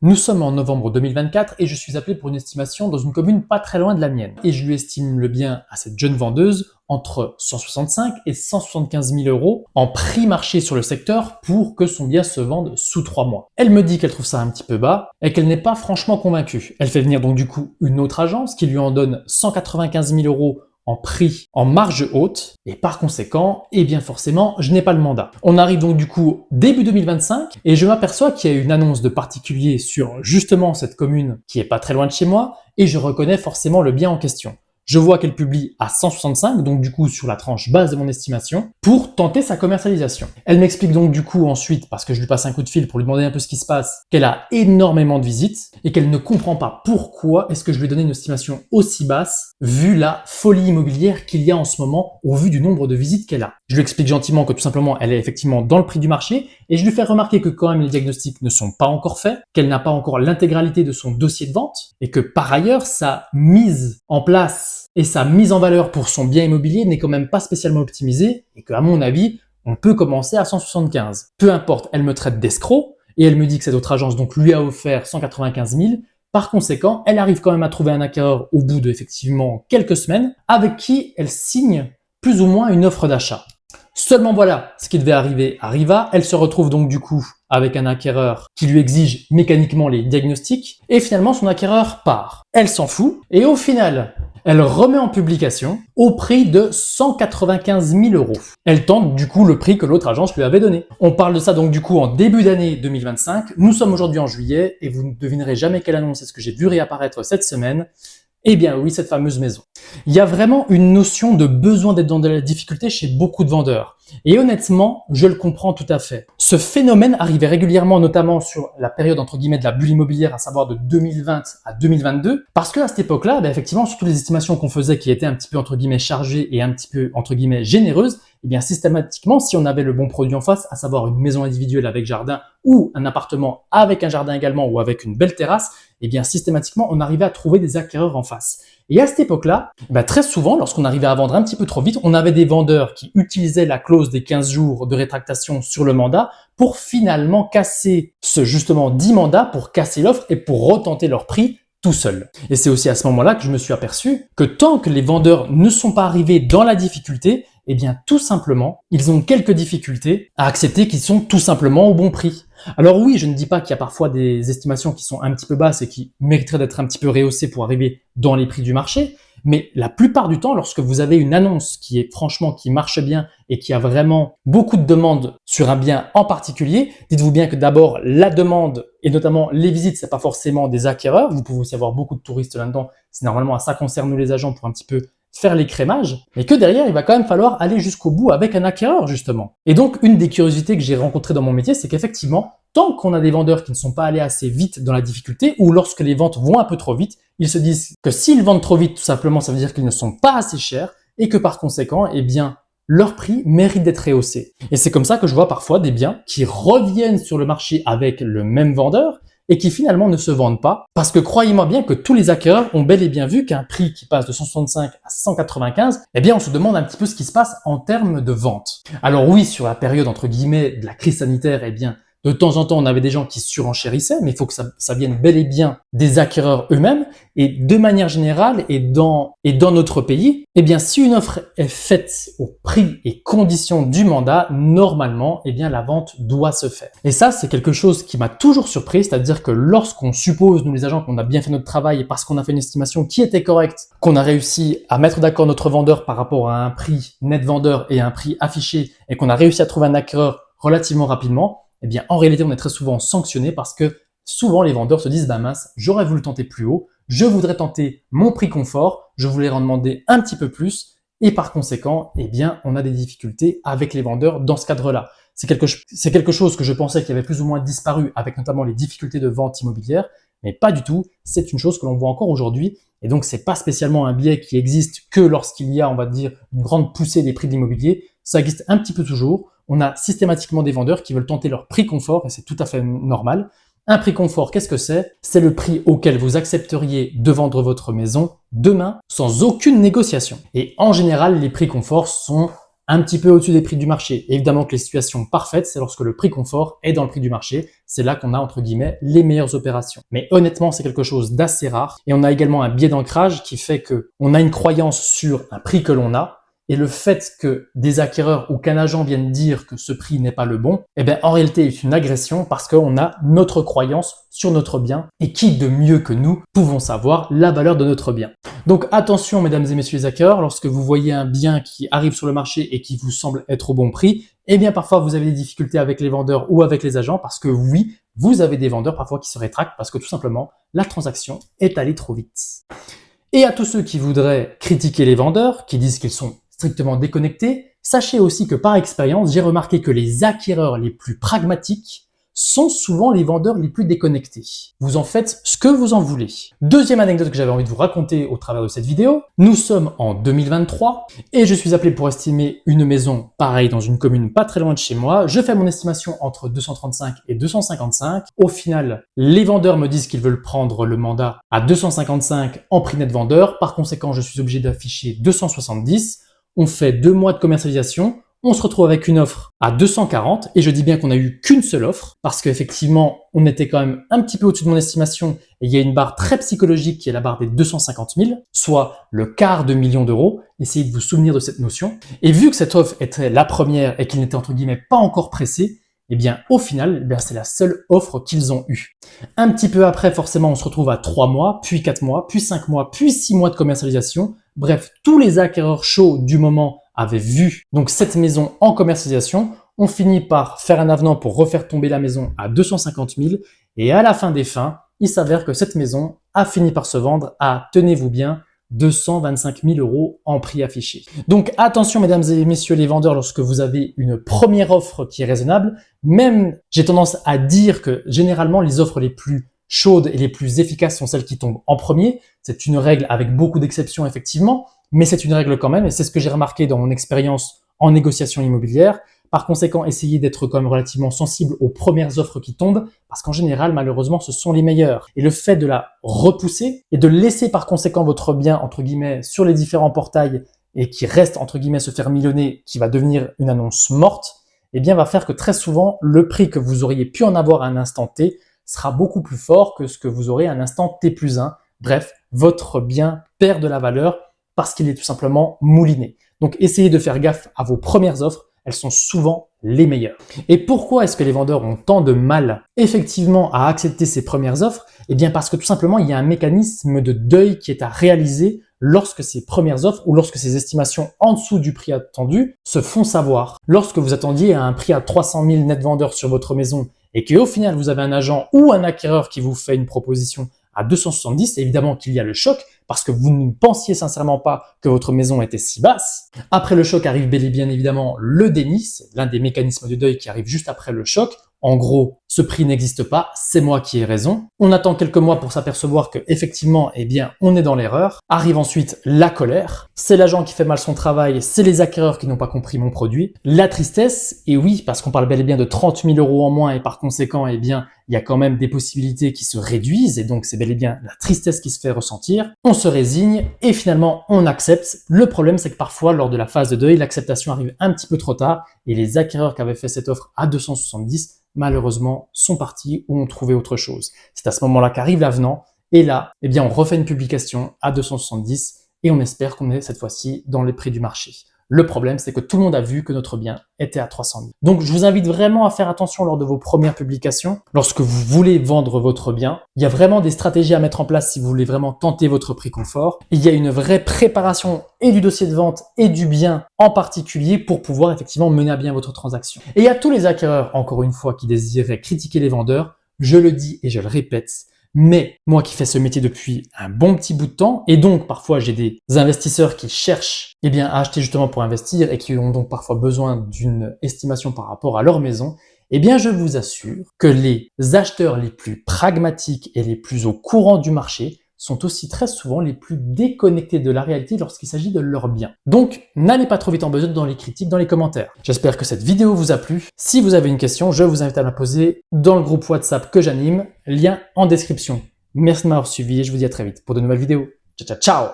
Nous sommes en novembre 2024 et je suis appelé pour une estimation dans une commune pas très loin de la mienne. Et je lui estime le bien à cette jeune vendeuse entre 165 et 175 000 euros en prix marché sur le secteur pour que son bien se vende sous 3 mois. Elle me dit qu'elle trouve ça un petit peu bas et qu'elle n'est pas franchement convaincue. Elle fait venir donc du coup une autre agence qui lui en donne 195 000 euros en prix en marge haute et par conséquent, eh bien forcément, je n'ai pas le mandat. On arrive donc du coup début 2025 et je m'aperçois qu'il y a une annonce de particulier sur justement cette commune qui est pas très loin de chez moi et je reconnais forcément le bien en question. Je vois qu'elle publie à 165, donc du coup sur la tranche basse de mon estimation, pour tenter sa commercialisation. Elle m'explique donc du coup ensuite, parce que je lui passe un coup de fil pour lui demander un peu ce qui se passe, qu'elle a énormément de visites et qu'elle ne comprend pas pourquoi est-ce que je lui ai donné une estimation aussi basse vu la folie immobilière qu'il y a en ce moment au vu du nombre de visites qu'elle a. Je lui explique gentiment que tout simplement elle est effectivement dans le prix du marché et je lui fais remarquer que quand même les diagnostics ne sont pas encore faits, qu'elle n'a pas encore l'intégralité de son dossier de vente et que par ailleurs sa mise en place et sa mise en valeur pour son bien immobilier n'est quand même pas spécialement optimisée et qu'à mon avis, on peut commencer à 175. Peu importe, elle me traite d'escroc et elle me dit que cette autre agence donc lui a offert 195 000. Par conséquent, elle arrive quand même à trouver un acquéreur au bout de effectivement quelques semaines avec qui elle signe plus ou moins une offre d'achat. Seulement voilà, ce qui devait arriver arriva. Elle se retrouve donc du coup avec un acquéreur qui lui exige mécaniquement les diagnostics et finalement son acquéreur part. Elle s'en fout et au final, elle remet en publication au prix de 195 000 euros. Elle tente du coup le prix que l'autre agence lui avait donné. On parle de ça donc du coup en début d'année 2025. Nous sommes aujourd'hui en juillet et vous ne devinerez jamais quelle annonce est-ce que j'ai vu réapparaître cette semaine. Eh bien oui, cette fameuse maison. Il y a vraiment une notion de besoin d'être dans de la difficulté chez beaucoup de vendeurs. Et honnêtement, je le comprends tout à fait. Ce phénomène arrivait régulièrement, notamment sur la période entre guillemets de la bulle immobilière, à savoir de 2020 à 2022, parce que à cette époque-là, effectivement, surtout les estimations qu'on faisait qui étaient un petit peu entre guillemets chargées et un petit peu entre guillemets généreuses, eh bien systématiquement, si on avait le bon produit en face, à savoir une maison individuelle avec jardin ou un appartement avec un jardin également ou avec une belle terrasse, eh bien systématiquement, on arrivait à trouver des acquéreurs en face. Et à cette époque-là, très souvent, lorsqu'on arrivait à vendre un petit peu trop vite, on avait des vendeurs qui utilisaient la clause des 15 jours de rétractation sur le mandat pour finalement casser ce justement 10 mandats, pour casser l'offre et pour retenter leur prix tout seul. Et c'est aussi à ce moment-là que je me suis aperçu que tant que les vendeurs ne sont pas arrivés dans la difficulté, eh bien tout simplement, ils ont quelques difficultés à accepter qu'ils sont tout simplement au bon prix. Alors oui, je ne dis pas qu'il y a parfois des estimations qui sont un petit peu basses et qui mériteraient d'être un petit peu rehaussées pour arriver dans les prix du marché, mais la plupart du temps, lorsque vous avez une annonce qui est franchement, qui marche bien et qui a vraiment beaucoup de demandes sur un bien en particulier, dites-vous bien que d'abord, la demande et notamment les visites, c'est pas forcément des acquéreurs. Vous pouvez aussi avoir beaucoup de touristes là-dedans. C'est normalement à ça qu'on sert nous les agents pour un petit peu faire l'écrémage, mais que derrière, il va quand même falloir aller jusqu'au bout avec un acquéreur, justement. Et donc, une des curiosités que j'ai rencontrées dans mon métier, c'est qu'effectivement, tant qu'on a des vendeurs qui ne sont pas allés assez vite dans la difficulté, ou lorsque les ventes vont un peu trop vite, ils se disent que s'ils vendent trop vite, tout simplement, ça veut dire qu'ils ne sont pas assez chers, et que par conséquent, eh bien, leur prix mérite d'être rehaussé. Et c'est comme ça que je vois parfois des biens qui reviennent sur le marché avec le même vendeur, et qui finalement ne se vendent pas, parce que croyez-moi bien que tous les acquéreurs ont bel et bien vu qu'un prix qui passe de 165 à 195, eh bien on se demande un petit peu ce qui se passe en termes de vente. Alors oui, sur la période entre guillemets de la crise sanitaire, eh bien de temps en temps, on avait des gens qui surenchérissaient, mais il faut que ça vienne bel et bien des acquéreurs eux-mêmes. Et de manière générale, et dans notre pays, eh bien, si une offre est faite au prix et conditions du mandat, normalement, eh bien, la vente doit se faire. Et ça, c'est quelque chose qui m'a toujours surpris, c'est-à-dire que lorsqu'on suppose, nous les agents, qu'on a bien fait notre travail et parce qu'on a fait une estimation qui était correcte, qu'on a réussi à mettre d'accord notre vendeur par rapport à un prix net vendeur et un prix affiché, et qu'on a réussi à trouver un acquéreur relativement rapidement, eh bien, en réalité, on est très souvent sanctionné parce que souvent les vendeurs se disent, mince, j'aurais voulu tenter plus haut, je voudrais tenter mon prix confort, je voulais en demander un petit peu plus et par conséquent, eh bien, on a des difficultés avec les vendeurs dans ce cadre-là. C'est quelque chose que je pensais qui avait plus ou moins disparu avec notamment les difficultés de vente immobilière, mais pas du tout. C'est une chose que l'on voit encore aujourd'hui et donc c'est pas spécialement un biais qui existe que lorsqu'il y a, on va dire, une grande poussée des prix de l'immobilier. Ça existe un petit peu toujours. On a systématiquement des vendeurs qui veulent tenter leur prix confort et c'est tout à fait normal. Un prix confort, qu'est-ce que c'est? C'est le prix auquel vous accepteriez de vendre votre maison demain sans aucune négociation. Et en général, les prix confort sont un petit peu au-dessus des prix du marché. Évidemment que les situations parfaites, c'est lorsque le prix confort est dans le prix du marché. C'est là qu'on a, entre guillemets, les meilleures opérations. Mais honnêtement, c'est quelque chose d'assez rare. Et on a également un biais d'ancrage qui fait que on a une croyance sur un prix que l'on a. Et le fait que des acquéreurs ou qu'un agent vienne dire que ce prix n'est pas le bon, eh bien, en réalité, est une agression parce qu'on a notre croyance sur notre bien. Et qui de mieux que nous pouvons savoir la valeur de notre bien. Donc attention, mesdames et messieurs les acquéreurs, lorsque vous voyez un bien qui arrive sur le marché et qui vous semble être au bon prix, eh bien, parfois, vous avez des difficultés avec les vendeurs ou avec les agents parce que oui, vous avez des vendeurs parfois qui se rétractent parce que tout simplement, la transaction est allée trop vite. Et à tous ceux qui voudraient critiquer les vendeurs, qui disent qu'ils sont strictement déconnectés, sachez aussi que par expérience, j'ai remarqué que les acquéreurs les plus pragmatiques sont souvent les vendeurs les plus déconnectés. Vous en faites ce que vous en voulez. Deuxième anecdote que j'avais envie de vous raconter au travers de cette vidéo, nous sommes en 2023 et je suis appelé pour estimer une maison pareille dans une commune pas très loin de chez moi. Je fais mon estimation entre 235 et 255. Au final, les vendeurs me disent qu'ils veulent prendre le mandat à 255 en prix net vendeur. Par conséquent, je suis obligé d'afficher 270. On fait 2 mois de commercialisation, on se retrouve avec une offre à 240 et je dis bien qu'on n'a eu qu'une seule offre parce qu'effectivement, on était quand même un petit peu au-dessus de mon estimation et il y a une barre très psychologique qui est la barre des 250 000, soit le quart de million d'euros. Essayez de vous souvenir de cette notion. Et vu que cette offre était la première et qu'ils n'étaient entre guillemets pas encore pressés, eh bien, au final, c'est la seule offre qu'ils ont eue. Un petit peu après, forcément, on se retrouve à 3 mois, puis 4 mois, puis 5 mois, puis 6 mois de commercialisation. Bref, tous les acquéreurs chauds du moment avaient vu donc cette maison en commercialisation. On finit par faire un avenant pour refaire tomber la maison à 250 000. Et à la fin des fins, il s'avère que cette maison a fini par se vendre à, tenez-vous bien, 225 000 euros en prix affiché. Donc attention mesdames et messieurs les vendeurs lorsque vous avez une première offre qui est raisonnable. Même j'ai tendance à dire que généralement les offres les plus chaudes et les plus efficaces sont celles qui tombent en premier. C'est une règle avec beaucoup d'exceptions effectivement, mais c'est une règle quand même et c'est ce que j'ai remarqué dans mon expérience en négociation immobilière. Par conséquent, essayez d'être quand même relativement sensible aux premières offres qui tombent parce qu'en général, malheureusement, ce sont les meilleures. Et le fait de la repousser et de laisser par conséquent votre bien, entre guillemets, sur les différents portails et qui reste, entre guillemets, se faire millonner, qui va devenir une annonce morte, eh bien, va faire que très souvent, le prix que vous auriez pu en avoir à un instant T sera beaucoup plus fort que ce que vous aurez à un instant T+1. Bref, votre bien perd de la valeur parce qu'il est tout simplement mouliné. Donc, essayez de faire gaffe à vos premières offres. Elles sont souvent les meilleures. Et pourquoi est-ce que les vendeurs ont tant de mal effectivement à accepter ces premières offres? Eh bien parce que tout simplement, il y a un mécanisme de deuil qui est à réaliser lorsque ces premières offres ou lorsque ces estimations en dessous du prix attendu se font savoir. Lorsque vous attendiez à un prix à 300 000 net vendeurs sur votre maison et qu'au final, vous avez un agent ou un acquéreur qui vous fait une proposition à 270, évidemment qu'il y a le choc parce que vous ne pensiez sincèrement pas que votre maison était si basse. Après le choc arrive bel et bien évidemment le déni, c'est l'un des mécanismes de deuil qui arrive juste après le choc. En gros, ce prix n'existe pas, c'est moi qui ai raison. On attend quelques mois pour s'apercevoir que effectivement, eh bien, on est dans l'erreur. Arrive ensuite la colère. C'est l'agent qui fait mal son travail, c'est les acquéreurs qui n'ont pas compris mon produit. La tristesse, et oui, parce qu'on parle bel et bien de 30 000 euros en moins et par conséquent, eh bien, il y a quand même des possibilités qui se réduisent et donc c'est bel et bien la tristesse qui se fait ressentir. On se résigne et finalement on accepte. Le problème, c'est que parfois, lors de la phase de deuil, l'acceptation arrive un petit peu trop tard et les acquéreurs qui avaient fait cette offre à 270 malheureusement, sont partis ou ont trouvé autre chose. C'est à ce moment-là qu'arrive l'avenant, et là, eh bien, on refait une publication à 270 et on espère qu'on est cette fois-ci dans les prix du marché. Le problème, c'est que tout le monde a vu que notre bien était à 300 000. Donc, je vous invite vraiment à faire attention lors de vos premières publications. Lorsque vous voulez vendre votre bien, il y a vraiment des stratégies à mettre en place si vous voulez vraiment tenter votre prix confort. Il y a une vraie préparation et du dossier de vente et du bien en particulier pour pouvoir effectivement mener à bien votre transaction. Et à tous les acquéreurs, encore une fois, qui désiraient critiquer les vendeurs, je le dis et je le répète, mais moi qui fais ce métier depuis un bon petit bout de temps, et donc parfois j'ai des investisseurs qui cherchent eh bien, à acheter justement pour investir et qui ont donc parfois besoin d'une estimation par rapport à leur maison, eh bien je vous assure que les acheteurs les plus pragmatiques et les plus au courant du marché sont aussi très souvent les plus déconnectés de la réalité lorsqu'il s'agit de leurs biens. Donc, n'allez pas trop vite en besogne dans les critiques, dans les commentaires. J'espère que cette vidéo vous a plu. Si vous avez une question, je vous invite à la poser dans le groupe WhatsApp que j'anime, lien en description. Merci de m'avoir suivi et je vous dis à très vite pour de nouvelles vidéos. Ciao, ciao, ciao!